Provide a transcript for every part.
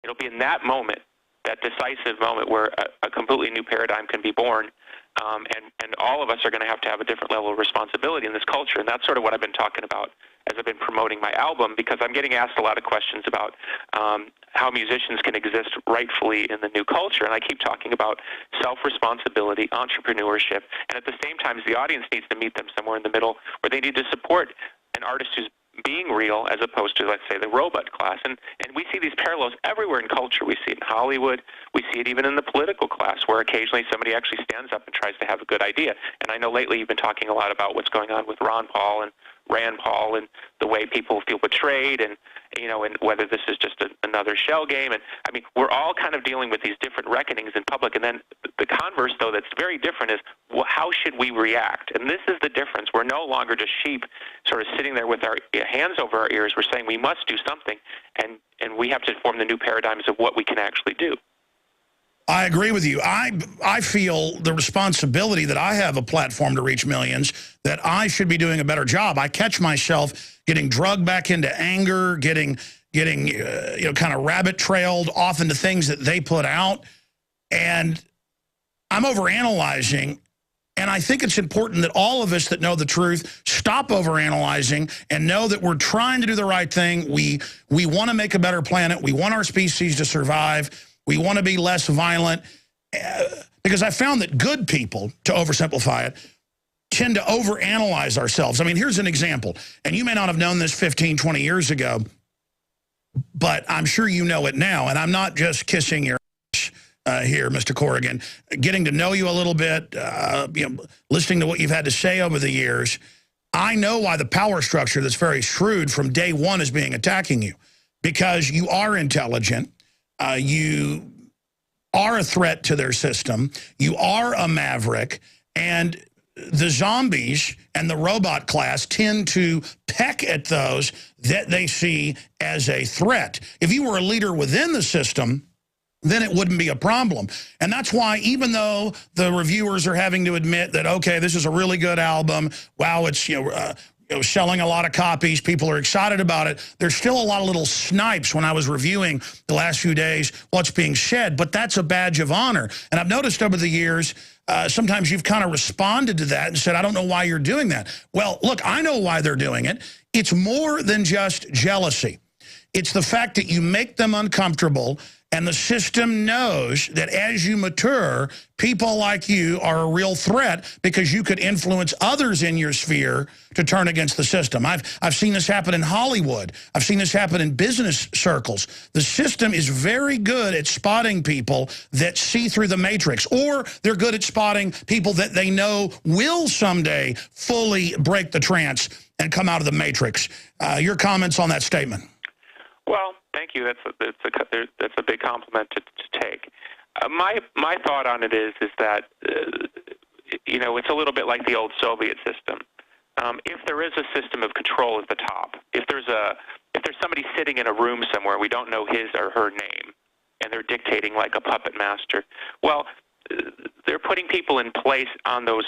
It'll be in that moment, that decisive moment, where a completely new paradigm can be born, and all of us are going to have a different level of responsibility in this culture. And that's sort of what I've been talking about as I've been promoting my album, because I'm getting asked a lot of questions about how musicians can exist rightfully in the new culture. And I keep talking about self-responsibility, entrepreneurship, and at the same time, the audience needs to meet them somewhere in the middle, where they need to support an artist who's being real, as opposed to, let's say, the robot class. And we see these parallels everywhere in culture. We see it in Hollywood. We see it even in the political class, where occasionally somebody actually stands up and tries to have a good idea. And I know lately you've been talking a lot about what's going on with Ron Paul and Rand Paul, and the way people feel betrayed, and and whether this is just another shell game. And I mean, we're all kind of dealing with these different reckonings in public. And then the converse, though, that's very different is, well, how should we react? And this is the difference. We're no longer just sheep sort of sitting there with our hands over our ears. We're saying we must do something, and we have to form the new paradigms of what we can actually do. I agree with you. I feel the responsibility that I have a platform to reach millions, that I should be doing a better job. I catch myself getting drugged back into anger, getting kind of rabbit trailed off into things that they put out, and I'm overanalyzing. And I think it's important that all of us that know the truth stop overanalyzing and know that we're trying to do the right thing. We want to make a better planet. We want our species to survive. We want to be less violent, because I found that good people, to oversimplify it, tend to overanalyze ourselves. I mean, here's an example, and you may not have known this 15, 20 years ago, but I'm sure you know it now, and I'm not just kissing your ass here, Mr. Corrigan. Getting to know you a little bit, listening to what you've had to say over the years, I know why the power structure that's very shrewd from day one is attacking you, because you are intelligent. You are a threat to their system. You are a maverick. And the zombies and the robot class tend to peck at those that they see as a threat. If you were a leader within the system, then it wouldn't be a problem. And that's why, even though the reviewers are having to admit that, okay, this is a really good album, wow, it's selling a lot of copies, people are excited about it, there's still a lot of little snipes when I was reviewing the last few days what's being said, but that's a badge of honor. And I've noticed over the years, sometimes you've kind of responded to that and said, I don't know why you're doing that. Well, look, I know why they're doing it. It's more than just jealousy. It's the fact that you make them uncomfortable, and the system knows that as you mature, people like you are a real threat, because you could influence others in your sphere to turn against the system. I've seen this happen in Hollywood. I've seen this happen in business circles. The system is very good at spotting people that see through the matrix, or they're good at spotting people that they know will someday fully break the trance and come out of the matrix. Your comments on that statement? Well, thank you. That's a big compliment to take. My thought on it is that it's a little bit like the old Soviet system. If there is a system of control at the top, if there's somebody sitting in a room somewhere, we don't know his or her name, and they're dictating like a puppet master. Well, they're putting people in place on those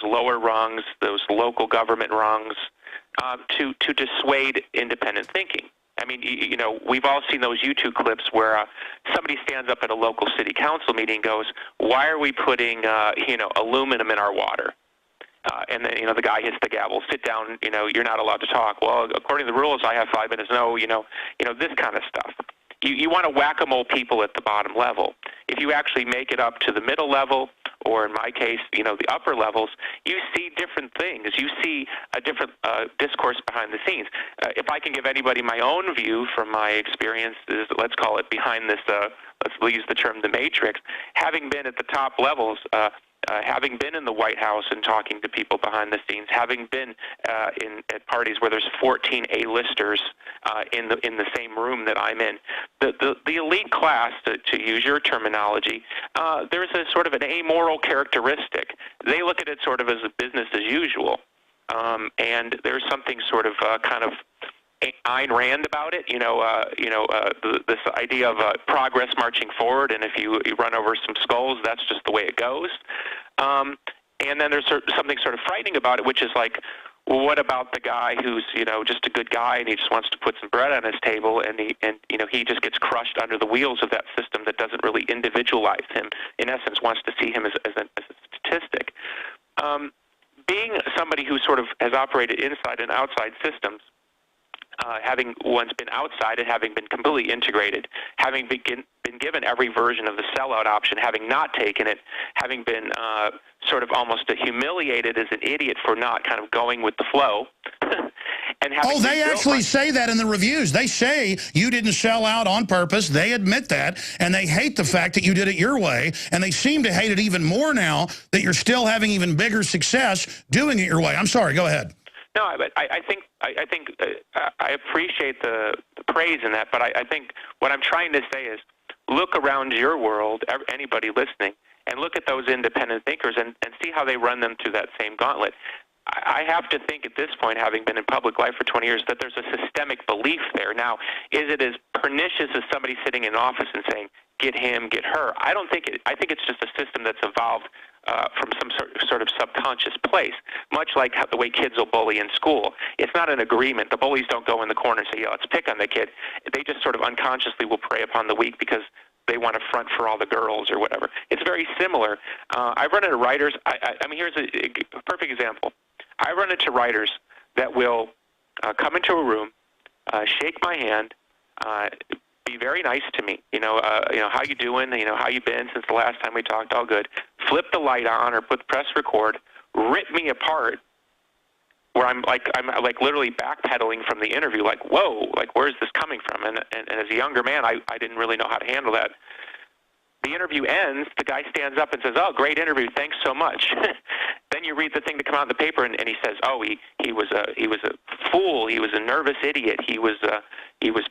lower rungs, those local government rungs, to dissuade independent thinking. I mean, we've all seen those YouTube clips where somebody stands up at a local city council meeting and goes, "Why are we putting, aluminum in our water?" And then, the guy hits the gavel, "Sit down, you're not allowed to talk." Well, according to the rules, I have 5 minutes. No, this kind of stuff. You want to whack-a-mole people at the bottom level. If you actually make it up to the middle level, or in my case, the upper levels, you see different things. You see a different discourse behind the scenes. If I can give anybody my own view from my experiences, let's call it behind this, let's use the term the matrix, having been at the top levels, having been in the White House and talking to people behind the scenes, having been at parties where there's 14 A-listers in the same room that I'm in, the elite class, to use your terminology, there's a sort of an amoral characteristic. They look at it sort of as a business as usual, and there's something sort of kind of Ayn Rand about it, this idea of progress marching forward, and if you run over some skulls, that's just the way it goes. And then there's something sort of frightening about it, which is like, well, what about the guy who's, just a good guy and he just wants to put some bread on his table, and he just gets crushed under the wheels of that system that doesn't really individualize him, in essence wants to see him as a statistic. Being somebody who sort of has operated inside and outside systems, having once been outside and having been completely integrated, having been given every version of the sellout option, having not taken it, having been sort of almost humiliated as an idiot for not kind of going with the flow. And having they actually say that in the reviews. They say you didn't sell out on purpose. They admit that, and they hate the fact that you did it your way, and they seem to hate it even more now that you're still having even bigger success doing it your way. I'm sorry, go ahead. No, but I think I appreciate the praise in that, but I think what I'm trying to say is look around your world, anybody listening, and look at those independent thinkers and see how they run them through that same gauntlet. I have to think at this point, having been in public life for 20 years, that there's a systemic belief there. Now, is it as pernicious as somebody sitting in an office and saying, get him, get her? I don't think it. I think it's just a system that's evolved from some sort of subconscious place, much like the way kids will bully in school. It's not an agreement. The bullies don't go in the corner and say, let's pick on the kid. They just sort of unconsciously will prey upon the weak because they want to front for all the girls or whatever. It's very similar. I've run into writers. I mean, here's a perfect example. I run into writers that will come into a room, shake my hand, be very nice to me. How you doing? How you been since the last time we talked? All good. Flip the light on or press record, rip me apart, where I'm like literally backpedaling from the interview, like, whoa, like where's this coming from? And as a younger man, I didn't really know how to handle that. The interview ends, the guy stands up and says, oh, great interview, thanks so much. Then you read the thing that come out in the paper, and he says, oh, he was a fool, he was a nervous idiot, he was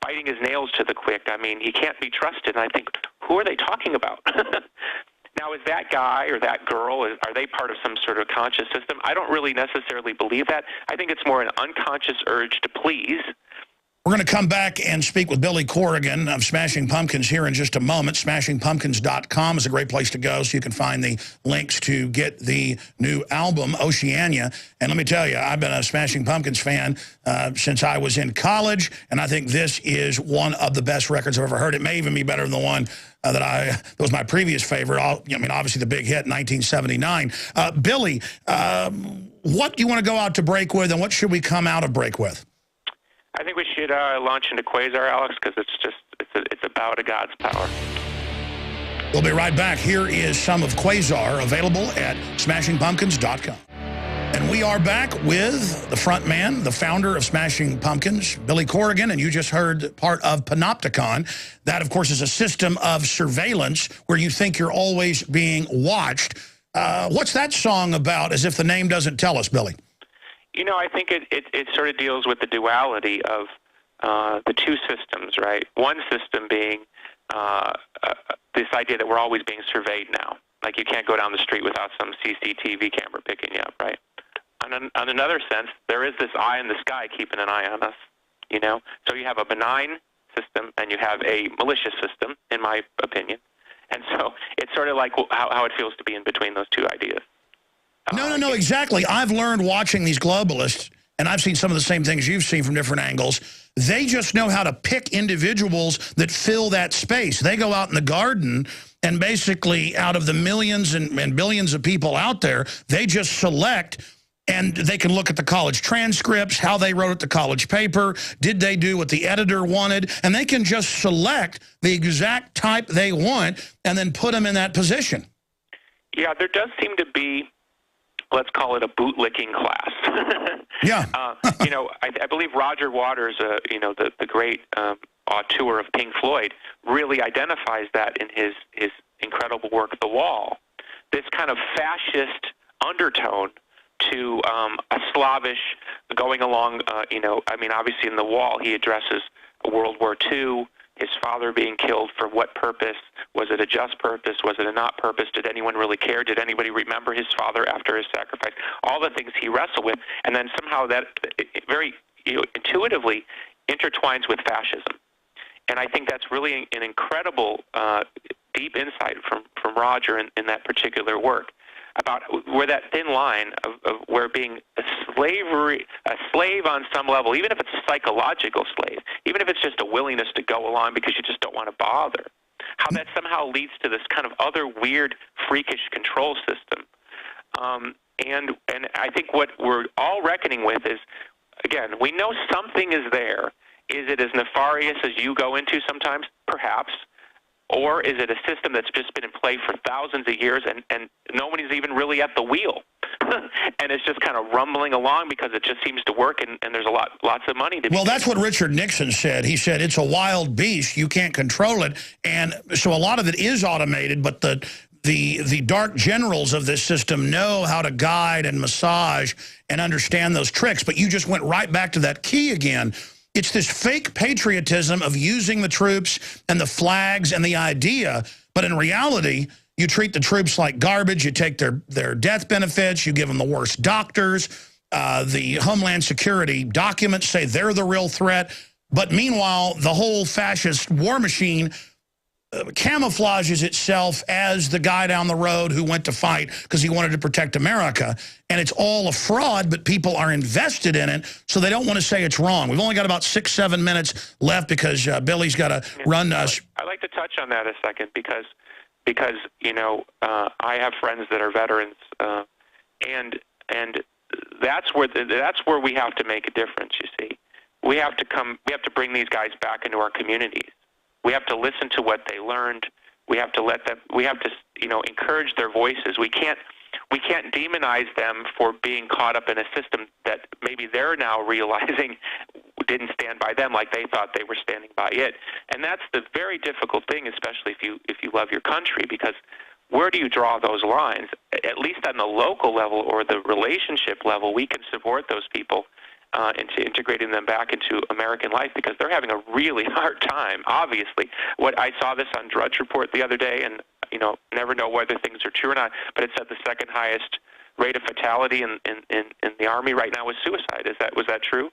biting his nails to the quick. I mean, he can't be trusted. And I think, who are they talking about? Now, is that guy or that girl, are they part of some sort of conscious system? I don't really necessarily believe that. I think it's more an unconscious urge to please. We're going to come back and speak with Billy Corrigan of Smashing Pumpkins here in just a moment. SmashingPumpkins.com is a great place to go, so you can find the links to get the new album, Oceania. And let me tell you, I've been a Smashing Pumpkins fan since I was in college, and I think this is one of the best records I've ever heard. It may even be better than the one that was my previous favorite. I mean, obviously the big hit, 1979. Billy, what do you want to go out to break with, and what should we come out of break with? I think we should launch into Quasar, Alex, because it's about a God's power. We'll be right back. Here is some of Quasar, available at SmashingPumpkins.com. And we are back with the front man, the founder of Smashing Pumpkins, Billy Corrigan, and you just heard part of Panopticon. That, of course, is a system of surveillance where you think you're always being watched. What's that song about, as if the name doesn't tell us, Billy? I think it sort of deals with the duality of the two systems, right? One system being this idea that we're always being surveyed now. Like you can't go down the street without some CCTV camera picking you up, right? On another sense, there is this eye in the sky keeping an eye on us, So you have a benign system and you have a malicious system, in my opinion. And so it's sort of like how it feels to be in between those two ideas. No, exactly. I've learned watching these globalists, and I've seen some of the same things you've seen from different angles. They just know how to pick individuals that fill that space. They go out in the garden, and basically out of the millions and billions of people out there, they just select, and they can look at the college transcripts, how they wrote the college paper, did they do what the editor wanted, and they can just select the exact type they want and then put them in that position. Yeah, there does seem to be, let's call it a bootlicking class. Yeah. I believe Roger Waters, the great auteur of Pink Floyd, really identifies that in his incredible work, The Wall. This kind of fascist undertone to a Slavish going along, obviously in The Wall he addresses World War II, his father being killed. For what purpose? Was it a just purpose? Was it a not purpose? Did anyone really care? Did anybody remember his father after his sacrifice? All the things he wrestled with, and then somehow that very intuitively intertwines with fascism. And I think that's really an incredible deep insight from Roger in that particular work. about where that thin line of where being a slave on some level, even if it's a psychological slave, even if it's just a willingness to go along because you just don't want to bother, how that somehow leads to this kind of other weird, freakish control system. And I think what we're all reckoning with is, again, we know something is there. Is it as nefarious as you go into sometimes? Perhaps. Or is it a system that's just been in play for thousands of years and nobody's even really at the wheel? And it's just kind of rumbling along because it just seems to work and there's lots of money to be. Well, that's what Richard Nixon said. He said it's a wild beast. You can't control it. And so a lot of it is automated, but the dark generals of this system know how to guide and massage and understand those tricks. But you just went right back to that key again. It's this fake patriotism of using the troops and the flags and the idea, but in reality, you treat the troops like garbage. You take their death benefits. You give them the worst doctors. The Homeland Security documents say they're the real threat. But meanwhile, the whole fascist war machine camouflages itself as the guy down the road who went to fight because he wanted to protect America. And it's all a fraud, but people are invested in it, so they don't want to say it's wrong. We've only got about 6-7 minutes left because Billy's got to run us. I'd like to touch on that a second because you know, I have friends that are veterans, and that's where we have to make a difference. You see, we have to bring these guys back into our communities. We have to listen to what they learned. We have to you know, encourage their voices. We can't demonize them for being caught up in a system that maybe they're now realizing didn't stand by them like they thought they were standing by it. And that's the very difficult thing, especially if you love your country, because where do you draw those lines? At least on the local level or the relationship level, we can support those people into integrating them back into American life because they're having a really hard time, obviously. What I saw this on Drudge Report the other day, and, you know, never know whether things are true or not, but it said the second highest rate of fatality in the Army right now is suicide. Was that true?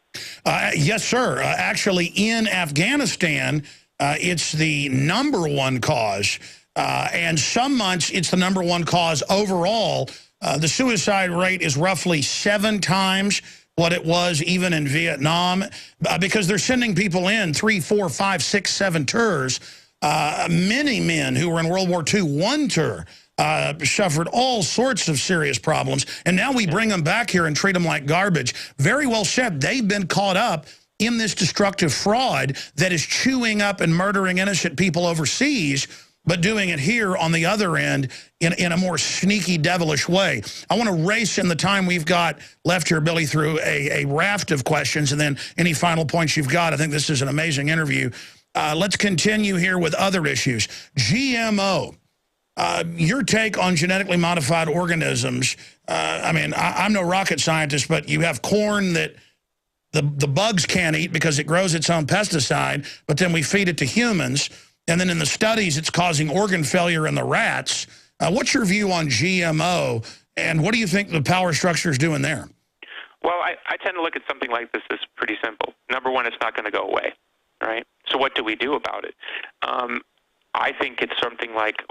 Yes, sir. Actually, in Afghanistan, it's the #1 cause. And some months, it's the #1 cause overall. The suicide rate is roughly 7 times what it was even in Vietnam, because they're sending people in 3, 4, 5, 6, 7 tours. Many men who were in World War II, 1 tour, suffered all sorts of serious problems. And now we bring them back here and treat them like garbage. Very well said. They've been caught up in this destructive fraud that is chewing up and murdering innocent people overseas, but doing it here on the other end in a more sneaky, devilish way. I want to race in the time we've got left here, Billy, through a raft of questions, and then any final points you've got. I think this is an amazing interview. Let's continue here with other issues. GMO, your take on genetically modified organisms. I mean, I'm no rocket scientist, but you have corn that the bugs can't eat because it grows its own pesticide, but then we feed it to humans. And then in the studies, it's causing organ failure in the rats. What's your view on GMO, and what do you think the power structure is doing there? Well, I tend to look at something like this as pretty simple. Number one, it's not going to go away, right? So what do we do about it? I think it's something like,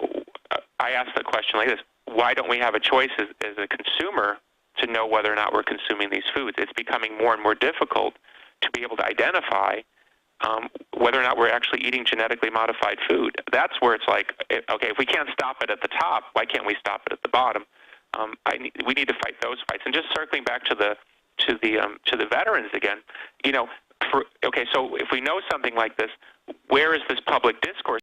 I ask the question like this: why don't we have a choice as a consumer to know whether or not we're consuming these foods? It's becoming more and more difficult to be able to identify whether or not we're actually eating genetically modified food. That's where it's like, okay, if we can't stop it at the top, why can't we stop it at the bottom? We need to fight those fights. And just circling back to the veterans again, you know, okay, so if we know something like this, where is this public discourse?